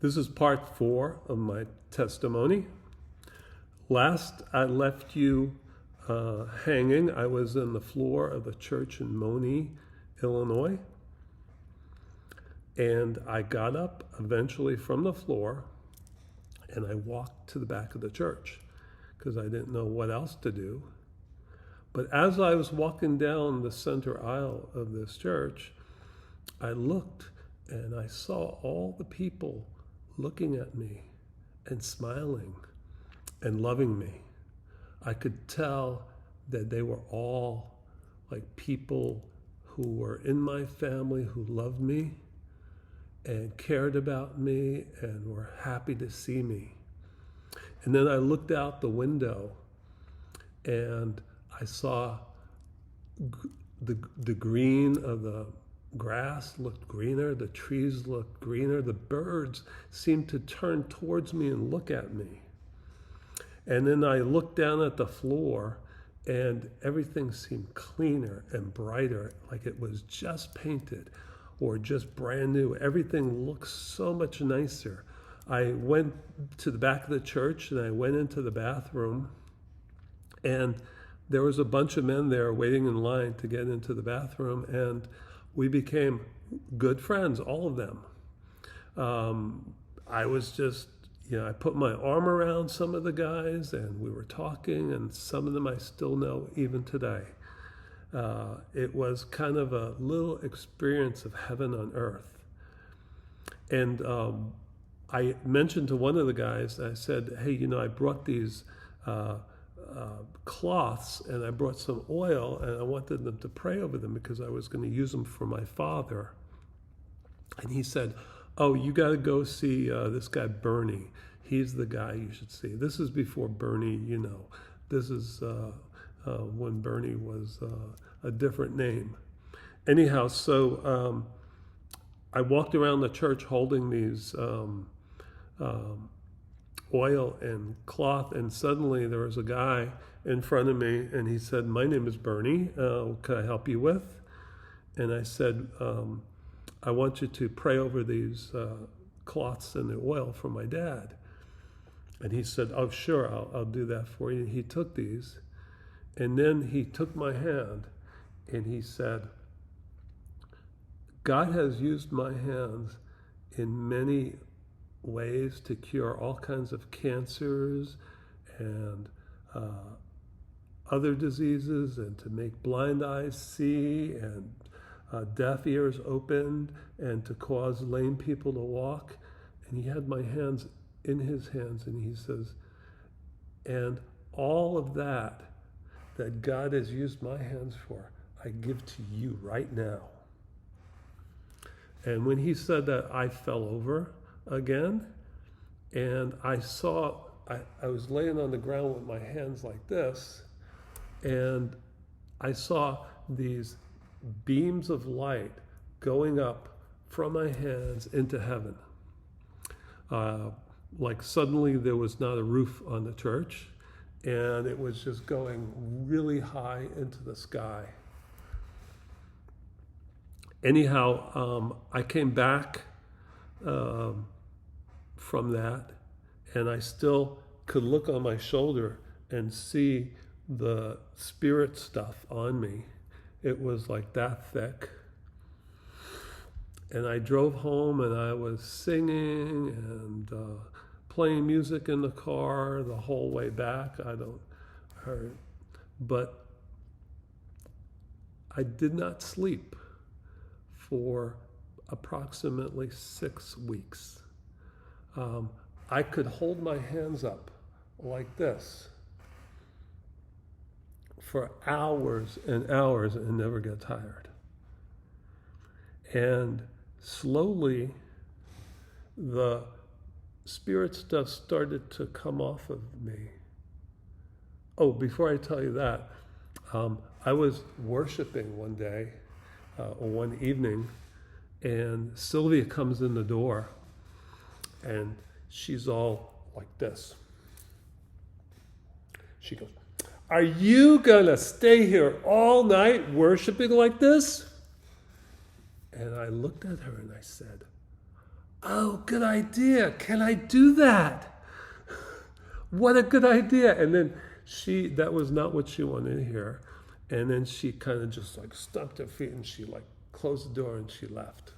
This is part 4 of my testimony. Last I left you hanging. I was in the floor of a church in Moni, Illinois. And I got up eventually from the floor and I walked to the back of the church because I didn't know what else to do. But as I was walking down the center aisle of this church, I looked and I saw all the people looking at me and smiling and loving me. I could tell that they were all like people who were in my family, who loved me and cared about me and were happy to see me. And then I looked out the window and I saw the green of the grass looked greener, the trees looked greener, the birds seemed to turn towards me and look at me. And then I looked down at the floor and everything seemed cleaner and brighter, like it was just painted or just brand new. Everything looked so much nicer. I went to the back of the church and I went into the bathroom, and there was a bunch of men there waiting in line to get into the bathroom, and we became good friends, all of them. I was just, I put my arm around some of the guys and we were talking, and some of them I still know even today. It was kind of a little experience of heaven on earth. And I mentioned to one of the guys, I said, hey, I brought these cloths and I brought some oil and I wanted them to pray over them because I was going to use them for my father. And he said, oh, you got to go see this guy Bernie. He's the guy you should see. This is before Bernie, This is when Bernie was a different name. Anyhow, so I walked around the church holding these oil and cloth, and suddenly there was a guy in front of me and he said, my name is Bernie, what can I help you with? And I said, I want you to pray over these cloths and the oil for my dad. And he said, oh sure, I'll do that for you. He took these and then he took my hand and he said, God has used my hands in many ways to cure all kinds of cancers and other diseases, and to make blind eyes see and deaf ears opened, and to cause lame people to walk. And he had my hands in his hands, and he says, and all of that God has used my hands for, I give to you right now. And when he said that, I fell over again, and I saw, I was laying on the ground with my hands like this, and I saw these beams of light going up from my hands into heaven. Like suddenly there was not a roof on the church, and it was just going really high into the sky. Anyhow, I came back from that, and I still could look on my shoulder and see the spirit stuff on me. It was like that thick. And I drove home and I was singing and playing music in the car the whole way back. But I did not sleep for approximately 6 weeks. I could hold my hands up like this for hours and hours and never get tired. And slowly, the spirit stuff started to come off of me. Oh, before I tell you that, I was worshiping one day, one evening, and Sylvia comes in the door, and she's all like this. She goes, are you gonna stay here all night worshiping like this? And I looked at her and I said, oh, good idea. Can I do that? What a good idea. And then that was not what she wanted to hear. And then she kind of just like stomped her feet and she like closed the door and she left.